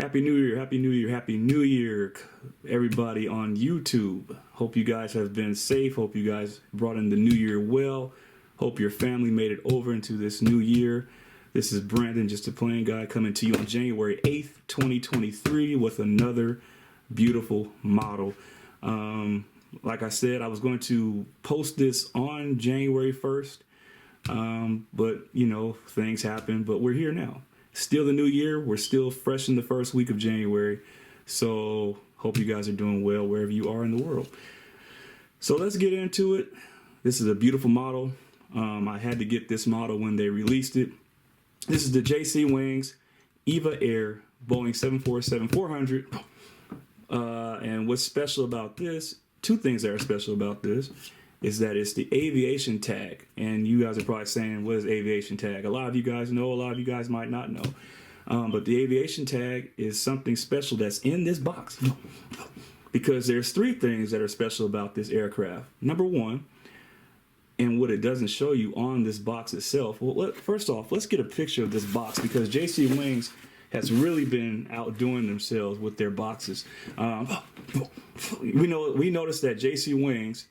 Happy New Year, Happy New Year, Happy New Year, everybody on YouTube. Hope you guys have been safe. Hope you guys brought in the new year well. Hope your family made it over into this new year. This is Brandon, just a plain guy, coming to you on January 8th, 2023 with another beautiful model. Like I said, I was going to post this on January 1st, but, you know, things happen, but we're here now. Still the new year. We're still fresh in the first week of January. So hope you guys are doing well wherever you are in the world. So let's get into it. This is a beautiful model. I had to get this model when they released it. This is the JC Wings EVA Air Boeing 747-400. And what's special about this, two things that are special about this, is that it's the aviation tag. And you guys are probably saying, what is aviation tag? A lot of you guys know, a lot of you guys might not know. But the aviation tag is something special that's in this box. Because there's three things that are special about this aircraft. Number one, and what it doesn't show you on this box itself. Well, first off, let's get a picture of this box, because JC Wings has really been outdoing themselves with their boxes. We noticed that JC Wings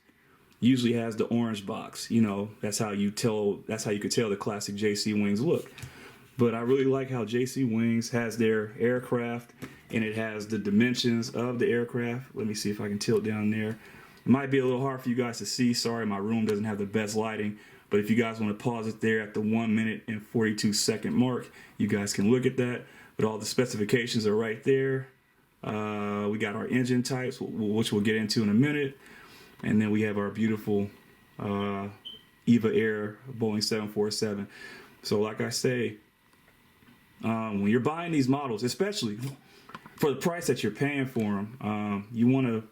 usually has the orange box. You know, that's how you could tell the classic JC Wings look. But I really like how JC Wings has their aircraft, and it has the dimensions of the aircraft. Let me see if I can tilt down there. It might be a little hard for you guys to see. Sorry, my room doesn't have the best lighting. But if you guys want to pause it there at the 1 minute and 42 second mark, you guys can look at that. But all the specifications are right there. We got our engine types, which we'll get into in a minute. And then we have our beautiful EVA Air Boeing 747. So like I say, when you're buying these models, especially for the price that you're paying for them, you want to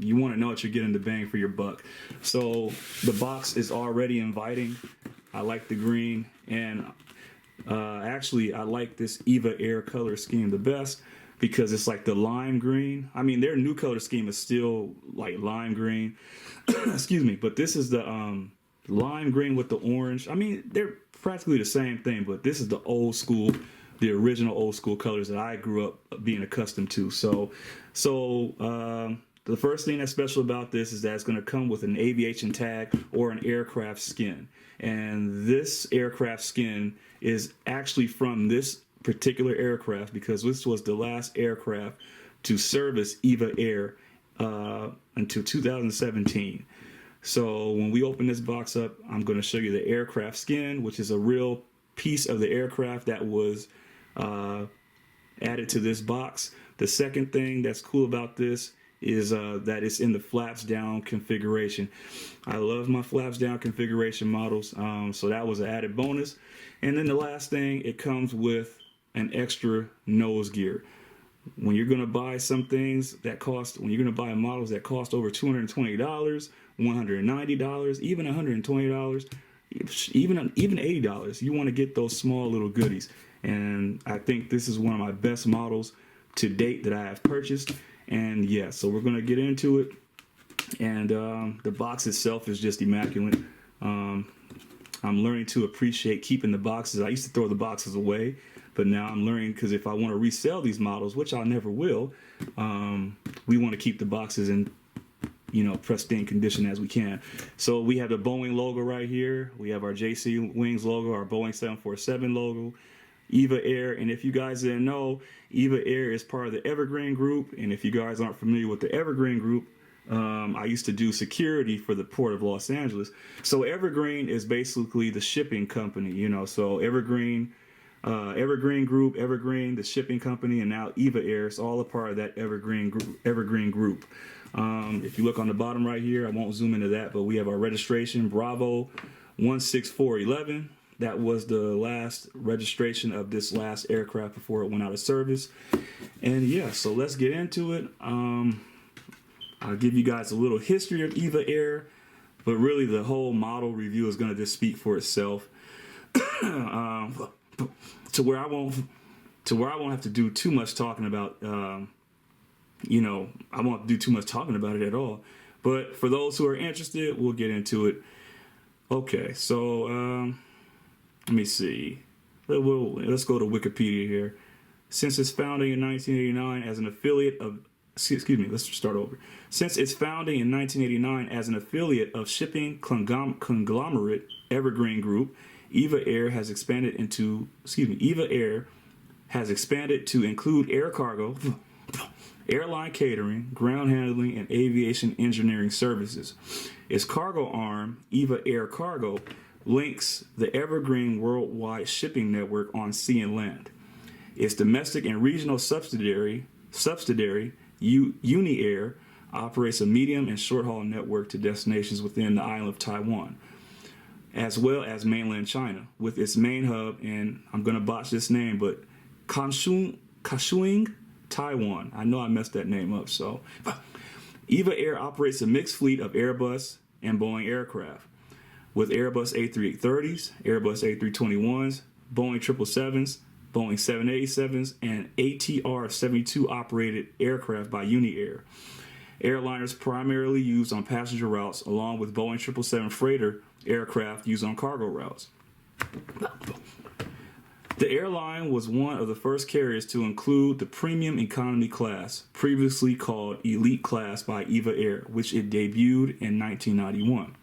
know that you're getting the bang for your buck. So the box is already inviting. I like the green, and actually I like this EVA Air color scheme the best, because it's like the lime green. I mean, their new color scheme is still like lime green. Excuse me, but this is the lime green with the orange. I mean, they're practically the same thing, but this is the old school, the original old school colors that I grew up being accustomed to. So the first thing that's special about this is that it's going to come with an aviation tag or an aircraft skin. And this aircraft skin is actually from this particular aircraft, because this was the last aircraft to service EVA Air until 2017. So when we open this box up, I'm going to show you the aircraft skin, which is a real piece of the aircraft that was added to this box. The second thing that's cool about this is that it's in the flaps down configuration. I love my flaps down configuration models, so that was an added bonus. And then the last thing, it comes with an extra nose gear. When you're going to buy some things that cost, when you're going to buy models that cost over $220, $190, even $120, even $80, you want to get those small little goodies. And I think this is one of my best models to date that I have purchased. And yeah, so we're going to get into it. And the box itself is just immaculate. I'm learning to appreciate keeping the boxes. I used to throw the boxes away, but now I'm learning, because if I want to resell these models, which I never will, we want to keep the boxes in, you know, pristine condition as we can. So we have the Boeing logo right here. We have our JC Wings logo, our Boeing 747 logo, EVA Air. And if you guys didn't know, EVA Air is part of the Evergreen Group. And if you guys aren't familiar with the Evergreen Group, I used to do security for the Port of Los Angeles. So Evergreen is basically the shipping company, you know. So Evergreen Group, Evergreen, the shipping company, and now EVA Air is all a part of that Evergreen Group. If you look on the bottom right here, I won't zoom into that, but we have our registration, Bravo 16411. That was the last registration of this last aircraft before it went out of service. And yeah, so let's get into it. I'll give you guys a little history of EVA Air, but really the whole model review is going to just speak for itself. To where I won't have to do too much talking about, you know, I won't do too much talking about it at all. But for those who are interested, we'll get into it. Okay, so let me see. Let's go to Wikipedia here. Since its founding in 1989 as an affiliate of excuse me, let's start over. Since its founding in 1989 as an affiliate of shipping conglomerate Evergreen Group, EVA Air has expanded to include air cargo, airline catering, ground handling, and aviation engineering services. Its cargo arm, EVA Air Cargo, links the Evergreen worldwide shipping network on sea and land. Its domestic and regional subsidiary Uni Air, operates a medium and short-haul network to destinations within the island of Taiwan, as well as mainland China, with its main hub in, I'm going to botch this name, but Kaohsiung, Taiwan. I know I messed that name up. So, EVA Air operates a mixed fleet of Airbus and Boeing aircraft, with Airbus A330s, Airbus A321s, Boeing 777s, Boeing 787s, and ATR-72 operated aircraft by Uni Air. Airliners primarily used on passenger routes, along with Boeing 777 freighter aircraft used on cargo routes. The airline was one of the first carriers to include the premium economy class, previously called Elite Class by EVA Air, which it debuted in 1991.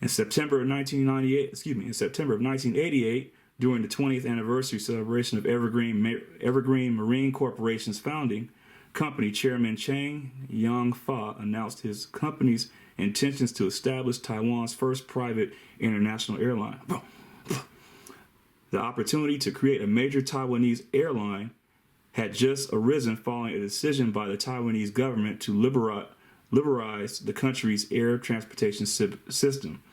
In September of 1988, during the 20th anniversary celebration of Evergreen Marine Corporation's founding, company chairman Chang Yong-fa announced his company's intentions to establish Taiwan's first private international airline. The opportunity to create a major Taiwanese airline had just arisen following a decision by the Taiwanese government to liberalize the country's air transportation system.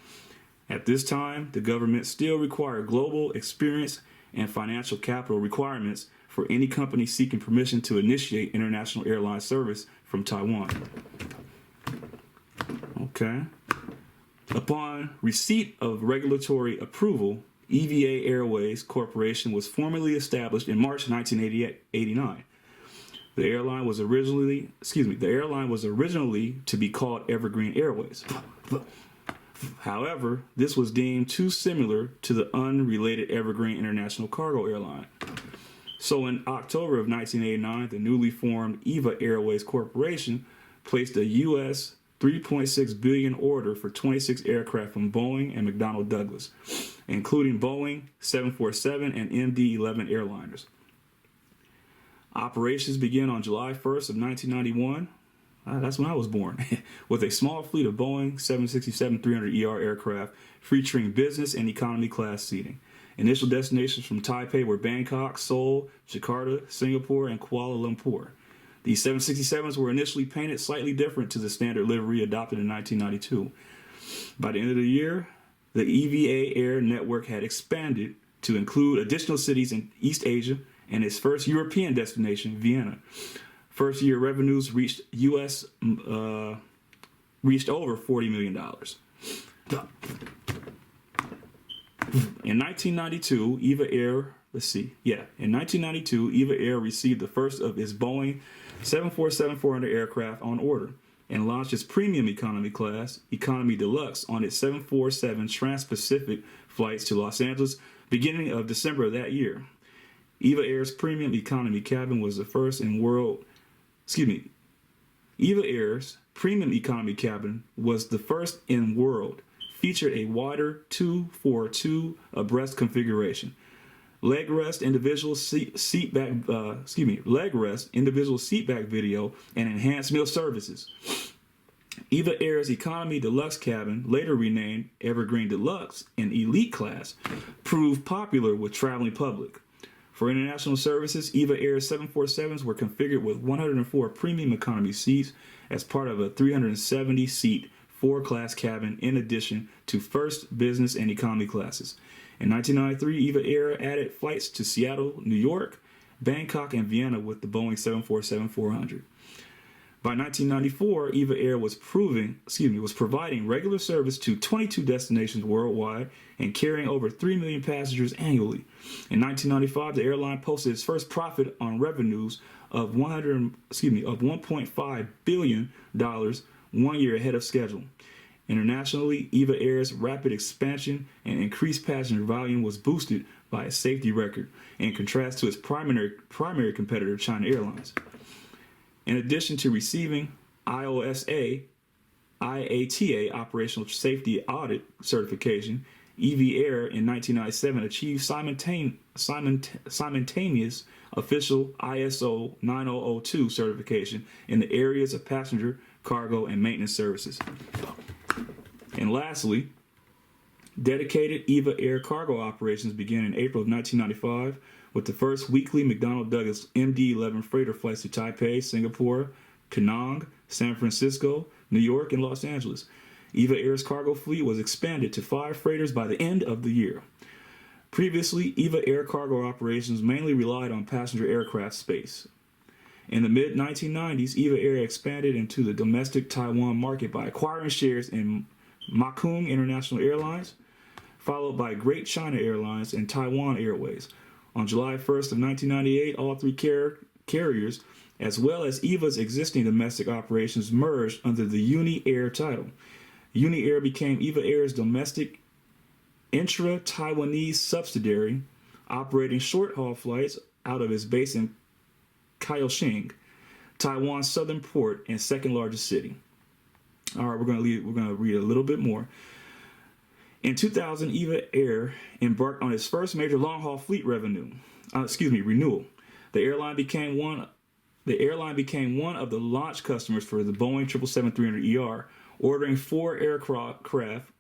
At this time, the government still required global experience and financial capital requirements for any company seeking permission to initiate international airline service from Taiwan. Okay. Upon receipt of regulatory approval, EVA Airways Corporation was formally established in March 1989. The airline was originally to be called Evergreen Airways. However, this was deemed too similar to the unrelated Evergreen International Cargo Airline. So in October of 1989, the newly formed EVA Airways Corporation placed a U.S. $3.6 billion order for 26 aircraft from Boeing and McDonnell Douglas, including Boeing 747 and MD-11 airliners. Operations began on July 1st of 1991. That's when I was born. With a small fleet of Boeing 767-300ER aircraft featuring business and economy class seating. Initial destinations from Taipei were Bangkok, Seoul, Jakarta, Singapore, and Kuala Lumpur. These 767s were initially painted slightly different to the standard livery adopted in 1992. By the end of the year, the EVA Air network had expanded to include additional cities in East Asia and its first European destination, Vienna. First year revenues reached over $40 million. In 1992, EVA Air received the first of its Boeing 747-400 aircraft on order and launched its premium economy class, Economy Deluxe, on its 747 Trans-Pacific flights to Los Angeles beginning of December of that year. EVA Air's premium economy cabin was the first in world. EVA Air's premium economy cabin was the first in world. Featured a wider 2-4-2 abreast configuration. Leg rest, individual seatback video, and enhanced meal services. EVA Air's Economy Deluxe cabin, later renamed Evergreen Deluxe and Elite Class, proved popular with traveling public. For international services, EVA Air's 747s were configured with 104 premium economy seats as part of a 370-seat four-class cabin in addition to first, business, and economy classes. In 1993, EVA Air added flights to Seattle, New York, Bangkok, and Vienna with the Boeing 747-400. By 1994, EVA Air was providing regular service to 22 destinations worldwide and carrying over 3 million passengers annually. In 1995, the airline posted its first profit on revenues of $1.5 billion, 1 year ahead of schedule. Internationally, EVA Air's rapid expansion and increased passenger volume was boosted by its safety record, in contrast to its primary competitor, China Airlines. In addition to receiving IATA Operational Safety Audit certification, EVA Air in 1997 achieved simultaneous official ISO 9002 certification in the areas of passenger, cargo, and maintenance services. And lastly, dedicated EVA Air cargo operations began in April of 1995 with the first weekly McDonnell Douglas MD-11 freighter flights to Taipei, Singapore, Penang, San Francisco, New York, and Los Angeles. EVA Air's cargo fleet was expanded to 5 freighters by the end of the year. Previously, EVA Air cargo operations mainly relied on passenger aircraft space. In the mid-1990s, EVA Air expanded into the domestic Taiwan market by acquiring shares in Makung International Airlines, followed by Great China Airlines and Taiwan Airways. On July 1st of 1998, all 3 carriers, as well as EVA's existing domestic operations, merged under the Uni Air title. Uni Air became EVA Air's domestic intra-Taiwanese subsidiary, operating short-haul flights out of its base in Kaohsiung, Taiwan's southern port and second largest city. All right, we're going to read a little bit more. In 2000, EVA Air embarked on its first major long-haul fleet renewal. The airline became one of the launch customers for the Boeing 777-300ER, ordering 4 aircraft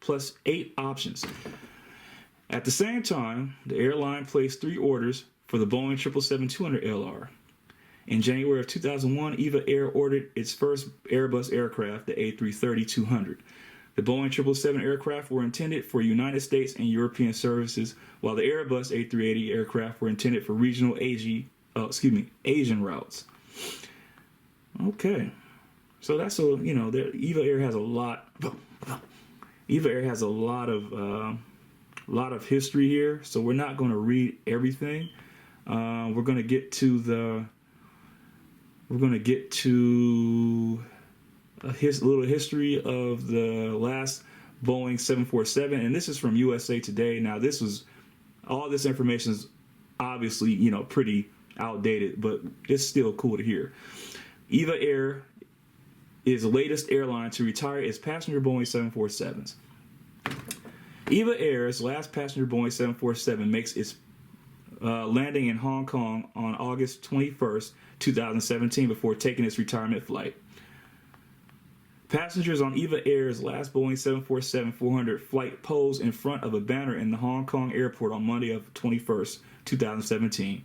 plus 8 options. At the same time, the airline placed 3 orders for the Boeing 777-200LR. In January of 2001, EVA Air ordered its first Airbus aircraft, the A330-200. The Boeing 777 aircraft were intended for United States and European services, while the Airbus A380 aircraft were intended for regional Asian routes. Okay, so that's EVA Air has a lot. EVA Air has a lot of history here, so we're not going to read everything. We're going to get to a little history of the last Boeing 747, and this is from USA Today. Now, all this information is obviously, pretty outdated, but it's still cool to hear. EVA Air is the latest airline to retire its passenger Boeing 747s. EVA Air's last passenger Boeing 747 makes its landing in Hong Kong on August 21st, 2017, before taking its retirement flight. Passengers on EVA Air's last Boeing 747-400 flight posed in front of a banner in the Hong Kong airport on Monday of 21st, 2017.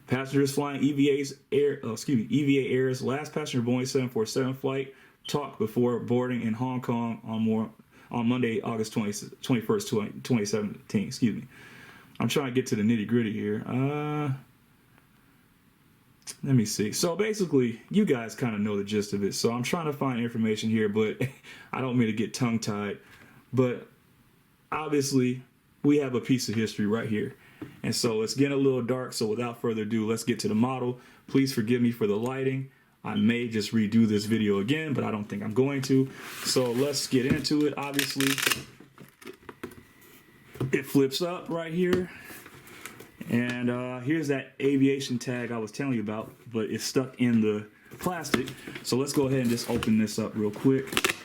Passengers flying EVA Air's last passenger Boeing 747 flight talked before boarding in Hong Kong on Monday, August 21st, 2017. I'm trying to get to the nitty-gritty here. Let me see. So basically, you guys kind of know the gist of it. So I'm trying to find information here, but I don't mean to get tongue-tied. But obviously, we have a piece of history right here. And so it's getting a little dark. So without further ado, let's get to the model. Please forgive me for the lighting. I may just redo this video again, but I don't think I'm going to. So let's get into it. Obviously, it flips up right here. And here's that aviation tag I was telling you about, but it's stuck in the plastic. So let's go ahead and just open this up real quick.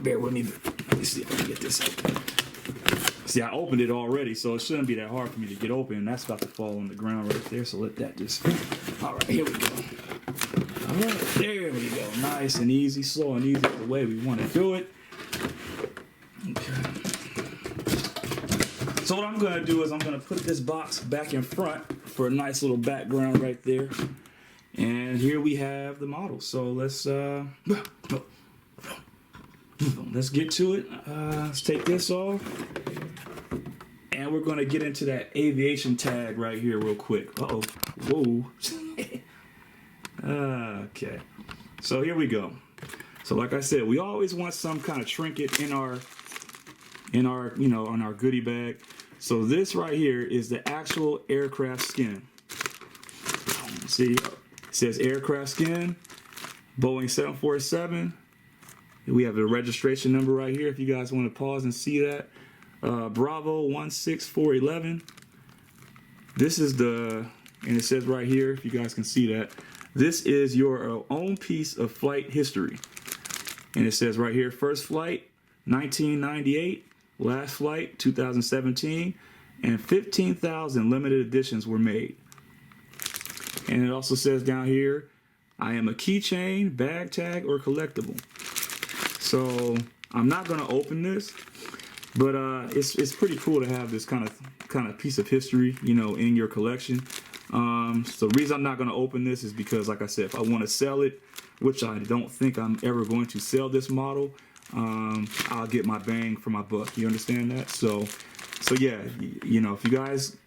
Bear with me. Let me see if I can get this open. See, I opened it already, so it shouldn't be that hard for me to get open. And that's about to fall on the ground right there, so let that just... All right, here we go. All right, there we go. Nice and easy, slow and easy, the way we want to do it. Okay. So what I'm going to do is I'm going to put this box back in front for a nice little background right there. And here we have the model. So let's get to it. Let's take this off. And we're going to get into that aviation tag right here real quick. Uh-oh. Whoa. Okay. So here we go. So like I said, we always want some kind of trinket in our on our goodie bag. So this right here is the actual aircraft skin. See, it says aircraft skin, Boeing 747, We have the registration number right here if you guys want to pause and see that. Bravo 16411. This is and it says right here, if you guys can see that, this is your own piece of flight history. And it says right here, first flight 1998, last flight 2017, and 15,000 limited editions were made. And it also says down here, I am a keychain, bag tag, or collectible. So I'm not gonna open this, but it's pretty cool to have this kind of piece of history, you know, in your collection. So the reason I'm not gonna open this is because, like I said, if I want to sell it, which I don't think I'm ever going to sell this model, I'll get my bang for my buck. You understand that? So yeah, you know, if you guys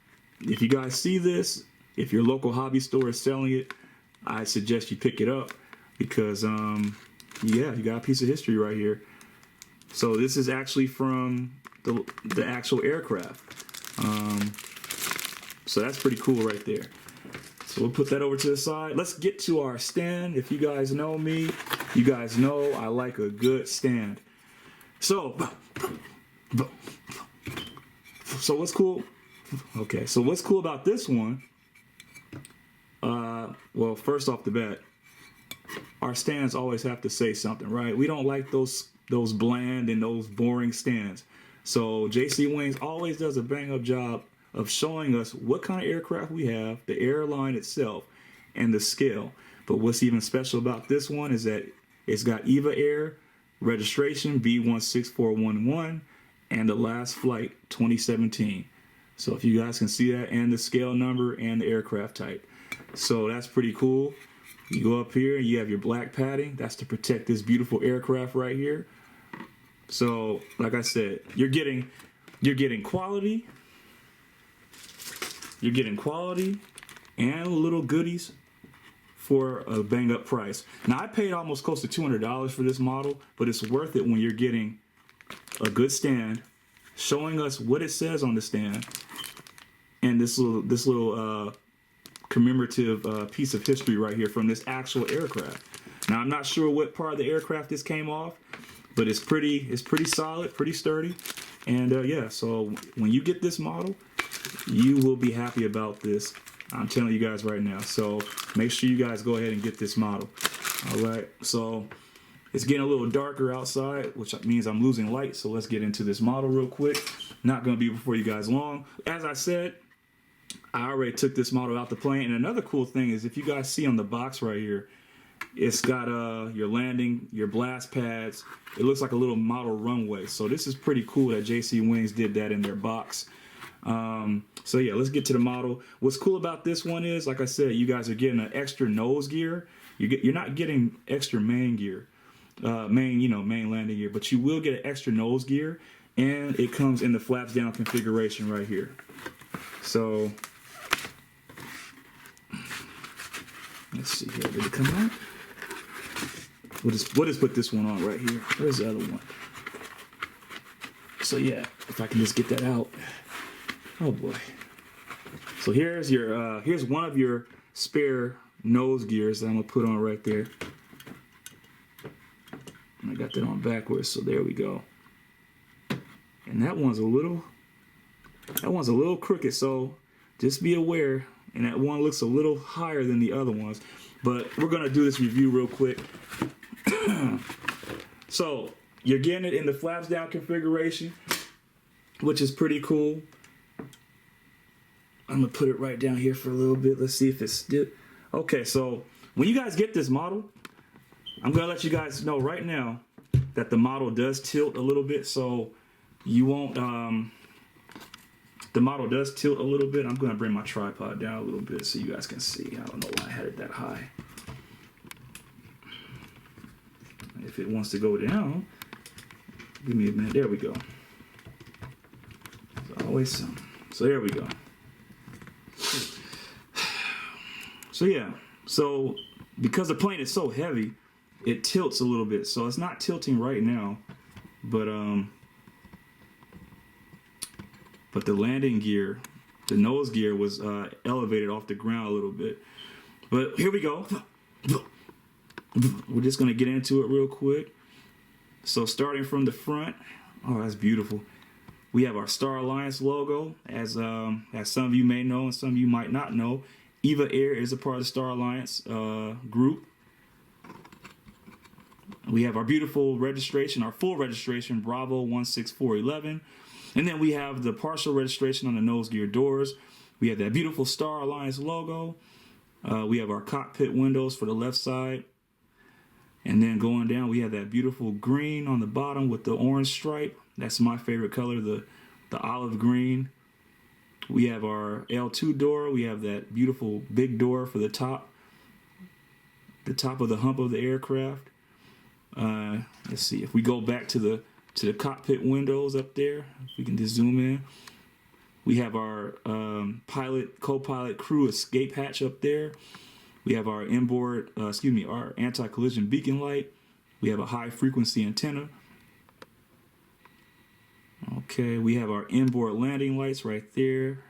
see this, if your local hobby store is selling it, I suggest you pick it up because, yeah, you got a piece of history right here. So this is actually from the actual aircraft. So that's pretty cool right there. So we'll put that over to the side. Let's get to our stand. If you guys know me, you guys know I like a good stand. So what's cool? Okay, so what's cool about this one? Well, first off the bat, our stands always have to say something, right? We don't like those bland and those boring stands. So JC Wings always does a bang-up job of showing us what kind of aircraft we have, the airline itself, and the scale. But what's even special about this one is that it's got EVA Air, registration B16411, and the last flight 2017. So if you guys can see that, and the scale number and the aircraft type. So that's pretty cool. You go up here, you have your black padding. That's to protect this beautiful aircraft right here. So, like I said, you're getting quality. You're getting quality and little goodies for a bang up price. Now, I paid almost close to $200 for this model, but it's worth it when you're getting a good stand, showing us what it says on the stand, and this little commemorative piece of history right here from this actual aircraft. Now, I'm not sure what part of the aircraft this came off, but it's pretty solid, pretty sturdy. And yeah, so when you get this model, you will be happy about this. I'm telling you guys right now. So make sure you guys go ahead and get this model. All right, so it's getting a little darker outside, which means I'm losing light. So let's get into this model real quick. Not gonna be before you guys long. As I said, I already took this model out the plane. And another cool thing is, if you guys see on the box right here, it's got your landing, your blast pads. It looks like a little model runway. So this is pretty cool that JC Wings did that in their box. So yeah, let's get to the model. What's cool about this one is, like I said, you guys are getting an extra nose gear. You're not getting extra main gear, main landing gear, but you will get an extra nose gear, and it comes in the flaps down configuration right here. So let's see here. Did it come out? We'll just put this one on right here. Where's the other one? So yeah, if I can just get that out. Oh boy. So here's your here's one of your spare nose gears that I'm gonna put on right there. And I got that on backwards, so there we go. And that one's a little crooked, so just be aware. And that one looks a little higher than the other ones. But we're gonna do this review real quick. So you're getting it in the flaps down configuration, which is pretty cool. I'm gonna put it right down here for a little bit. Let's see if it's still. Okay, so when you guys get this model, I'm gonna let you guys know right now that the model does tilt a little bit, so you won't. The model does tilt a little bit. I'm gonna bring my tripod down a little bit so you guys can see. I don't know why I had it that high. If it wants to go down, give me a minute. There we go. There's always some. So there we go. So yeah, so because the plane is so heavy, it tilts a little bit. So it's not tilting right now, but the landing gear, the nose gear was elevated off the ground a little bit. But here we go. We're just gonna get into it real quick. So starting from the front, oh, that's beautiful. We have our Star Alliance logo, as some of you may know and some of you might not know. EVA Air is a part of the Star Alliance group. We have our beautiful registration, our full registration, Bravo 16411. And then we have the partial registration on the nose gear doors. We have that beautiful Star Alliance logo. We have our cockpit windows for the left side. And then going down, we have that beautiful green on the bottom with the orange stripe. That's my favorite color, the olive green. We have our L2 door. We have that beautiful big door for the top of the hump of the aircraft. Let's see, if we go back to the cockpit windows up there, if we can just zoom in. We have our co-pilot crew escape hatch up there. We have our our anti-collision beacon light. We have a high frequency antenna. Okay, we have our inboard landing lights right there.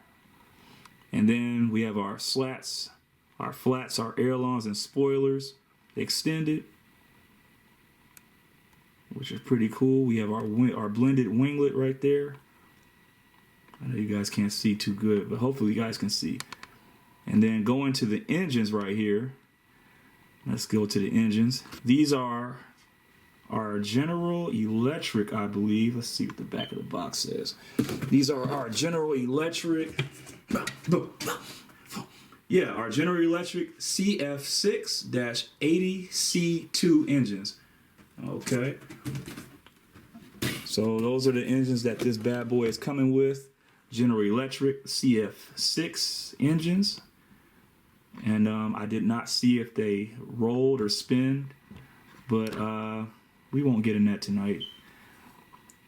And then we have our slats, our flats, our ailerons and spoilers extended, which is pretty cool. We have our blended winglet right there. I know you guys can't see too good, but hopefully you guys can see. And then going to the engines right here. Let's go to the engines. These are our General Electric, I believe. Let's see what the back of the box says. These are our General Electric. Yeah, our General Electric CF6-80C2 engines. Okay. So those are the engines that this bad boy is coming with. General Electric CF6 engines. And I did not see if they rolled or spin, but we won't get in that tonight.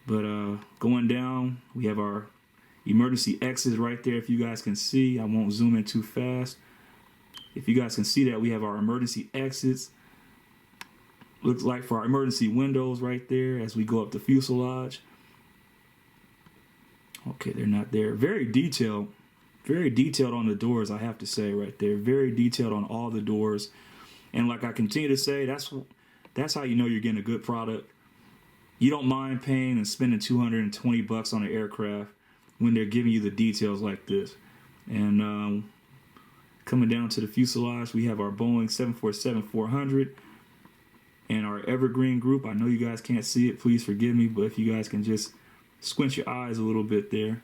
But going down, we have our emergency exits right there. If you guys can see, I won't zoom in too fast. If you guys can see that, we have our emergency exits. Looks like for our emergency windows right there as we go up the fuselage. Okay, they're not there. Very detailed on the doors, I have to say right there. Very detailed on all the doors. And like I continue to say, that's how you know you're getting a good product. You don't mind paying and spending $220 on an aircraft when they're giving you the details like this. And coming down to the fuselage, we have our Boeing 747-400 and our Evergreen group. I know you guys can't see it, please forgive me, but if you guys can just squint your eyes a little bit there.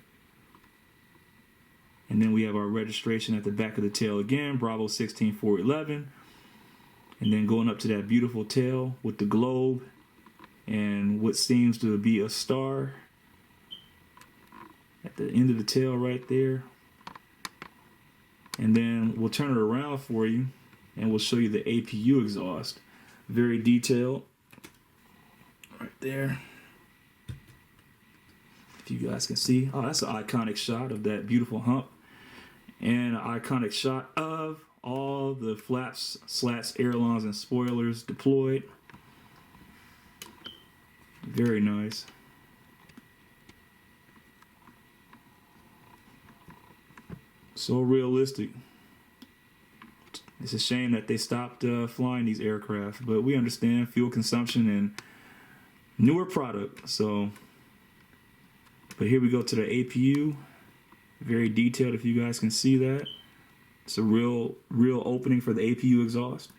And then we have our registration at the back of the tail again, Bravo 16411. And then going up to that beautiful tail with the globe and what seems to be a star at the end of the tail right there. And then we'll turn it around for you and we'll show you the APU exhaust. Very detailed right there. If you guys can see, oh, that's an iconic shot of that beautiful hump and an iconic shot of all the flaps, slats, ailerons, and spoilers deployed. Very nice. So realistic. It's a shame that they stopped flying these aircraft, but we understand fuel consumption and newer product. So, but here we go to the APU. Very detailed, if you guys can see that. It's a real opening for the APU exhaust.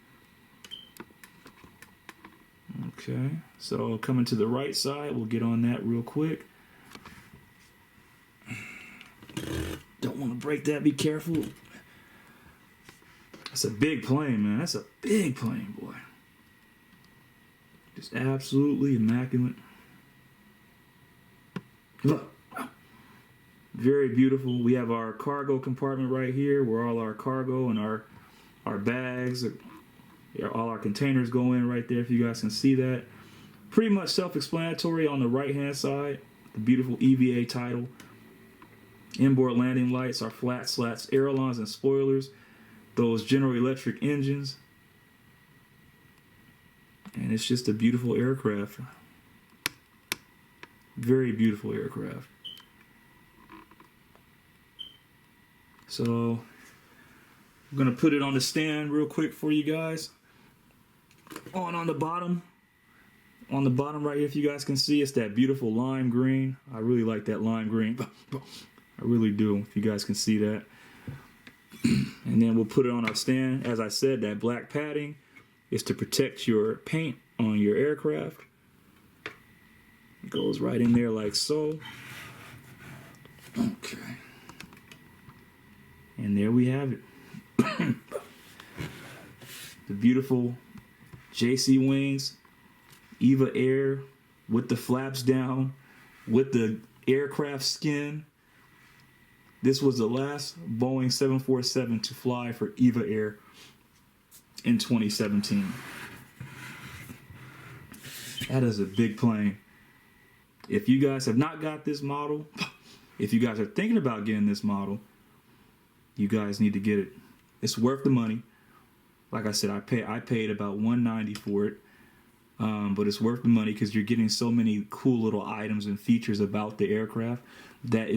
Okay, so coming to the right side, we'll get on that real quick. Don't want to break that, be careful. That's a big plane, man. That's a big plane, boy. Just absolutely immaculate. Look. Very beautiful. We have our cargo compartment right here where all our cargo and our bags, all our containers go in right there, if you guys can see that. Pretty much self-explanatory on the right-hand side. The beautiful EVA title. Inboard landing lights, our flat slats, ailerons, and spoilers. Those General Electric engines. And it's just a beautiful aircraft. Very beautiful aircraft. So I'm going to put it on the stand real quick for you guys. On the bottom, on the bottom right here, if you guys can see, it's that beautiful lime green. I really like that lime green. I really do, if you guys can see that. And then we'll put it on our stand. As I said, that black padding is to protect your paint on your aircraft. It goes right in there like so. Okay. And there we have it. The beautiful JC wings, EVA Air, with the flaps down, with the aircraft skin. This was the last Boeing 747 to fly for EVA Air in 2017. That is a big plane. If you guys have not got this model, if you guys are thinking about getting this model, you guys need to get it. It's worth the money. Like I said, I paid about $190 for it, but it's worth the money because you're getting so many cool little items and features about the aircraft that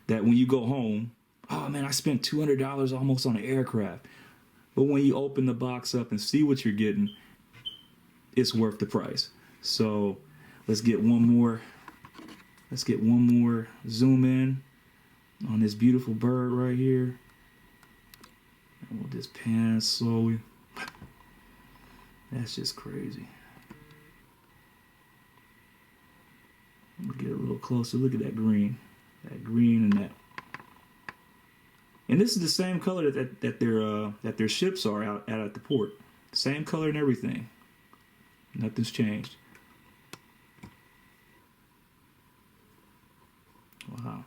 when you go home, oh man, I spent $200 almost on an aircraft. But when you open the box up and see what you're getting, it's worth the price. So let's get one more zoom in on this beautiful bird right here. And we'll just pan slowly. That's just crazy. We'll get a little closer. Look at that green. That green and that. And this is the same color that their ships are out at the port. Same color and everything. Nothing's changed. Wow.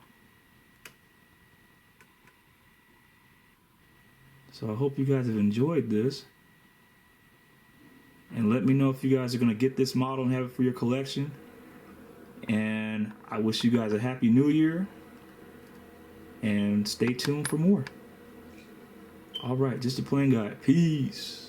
So I hope you guys have enjoyed this. And let me know if you guys are going to get this model and have it for your collection. And I wish you guys a happy new year. And stay tuned for more. All right, just a plain guy. Peace.